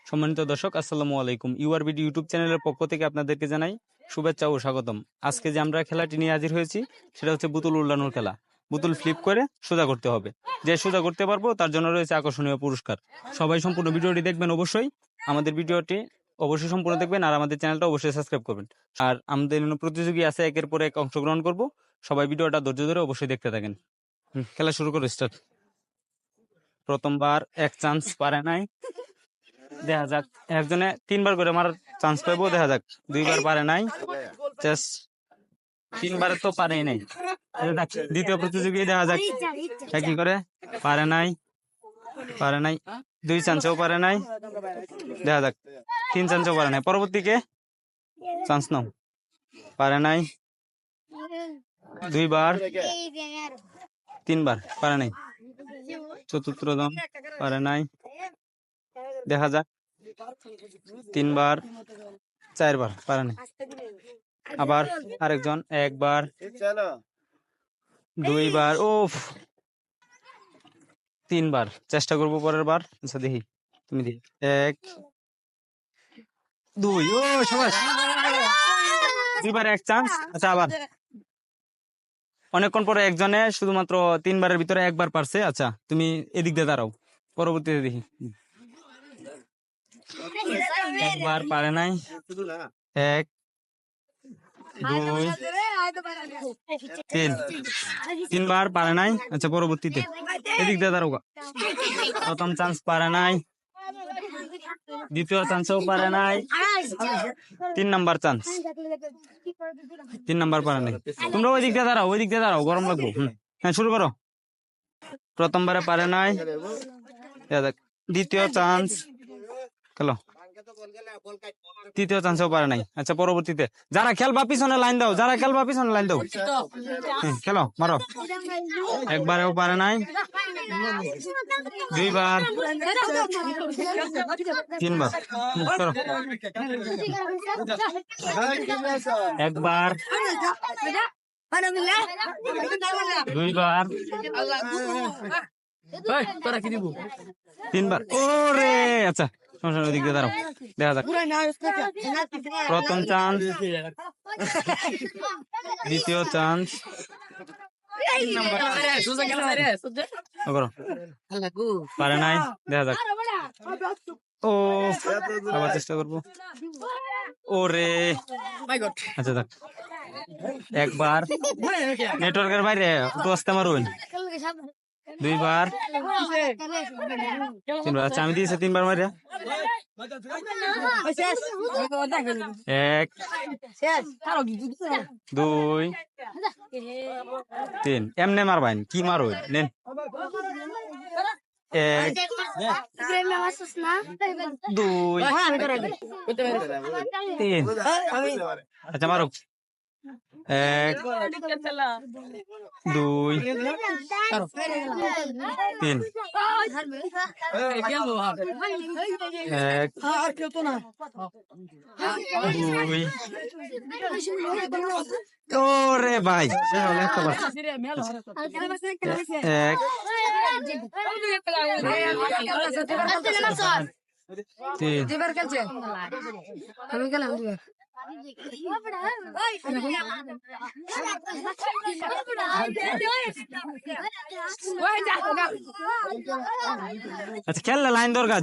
সম্মানিত দর্শক, আসসালামু আলাইকুম। ইউআরবিডি ইউটিউব চ্যানেলের পক্ষ থেকে আপনাদেরকে জানাই শুভেচ্ছা ও স্বাগতম। আজকে যে আমরা খেলাটি নিয়ে হাজির হয়েছি সেটা হচ্ছে বুতুল উল্লানোর খেলা। বুতুল ফ্লিপ করে সোজা করতে হবে। যে সোজা করতে পারবো তার জন্য রয়েছে আকর্ষণীয় পুরস্কার। সবাই সম্পূর্ণ ভিডিওটি দেখবেন অবশ্যই। আমাদের ভিডিওটি অবশ্যই সম্পূর্ণ দেখবেন আর আমাদের চ্যানেলটা অবশ্যই সাবস্ক্রাইব করবেন। আর আমাদের প্রতিযোগী আছে, একের পর এক অংশগ্রহণ করব। সবাই ভিডিওটা ধৈর্য ধরে অবশ্যই দেখতে থাকেন। খেলা শুরু করো, স্টার্ট। প্রথমবার এক চান্স পারে নাই, দেখা যাক। একজনে 3বার করে মারার চান্স পাইবো, দেখা যাক। 2বার পারে নাই, জাস্ট 3বার তো পারেই নাই। দ্বিতীয় প্রতিযোগী, দেখা যাক কি করে। পারে নাই, পারে নাই। 2 চান্সেও পারে নাই, দেখা যাক। 3 চান্সেও পারে নাই। পরবর্তী কে? চান্স নাও। পারে নাই, 2বার, 3বার পারে নাই। চতুর্থ দম পারে নাই, দেখা যাক। 3বার, 4বার পারে নাই। আবার আরেকজন 1বার, 2বার, ও 3বার। চেষ্টা করবো পরের বার। আচ্ছা দেখি, তুমি দেখি। 1, 2, ও সবাই 2বার এক চান্স। আচ্ছা, আবার অনেকক্ষণ পরে একজনে শুধুমাত্র 3বারের ভিতরে 1বার পারছে। আচ্ছা, তুমি এদিক দিয়ে দাঁড়াও, পরবর্তীতে দেখি। 1বার পারে নাই, 1, 2, 3, 3বার পারে নাই। আচ্ছা, পরবর্তীতে এদিক দিয়ে দাঁড়াও। প্রথম চান্স পারে নাই, দ্বিতীয় চান্সও পারে নাই, 3 নাম্বার চান্স। 3 নাম্বার পারে নাই। তোমরা ওই দিক দিয়ে দাঁড়াও, ওই দিক দিয়ে দাঁড়াও, গরম লাগবো। হ্যাঁ, শুরু করো। প্রথমবারে পারে নাই, দ্বিতীয় চান্স খেলো, তৃতীয় চান্সও পারে নাই। আচ্ছা, পরবর্তীতে যারা খেলবা পিছনে লাইন দাও, যারা খেলবা পিছনে লাইন দাও। খেলো, মারো। 1বারেও পারে নাই, 2বার, 3বার। করো। 1বার, 2বার, 3বার। ওরে আচ্ছা, সমস্যা নেই, ওদিক দিয়ে দাঁড়াও, দেখা যাক। প্রথম চান্স, দ্বিতীয় চান্স, পারে নাই, দেখা যাক। ও আবার চেষ্টা করবো। ওরে আচ্ছা, যাক। 1বার, নেটওয়ার্কের বাইরে তো আসতে মারুন। 2বার, 3বার। আচ্ছা, আমি দিয়েছি 3বার মারিয়া। 1, 2, 3। এমনে মারবেন, কি মারুন নেন। 1, 2, 3। আচ্ছা, মারো। 1, 2, 3। 1, 2। ওরে ভাই, 1, 3। আচ্ছা, খেললে লাইন দরকার।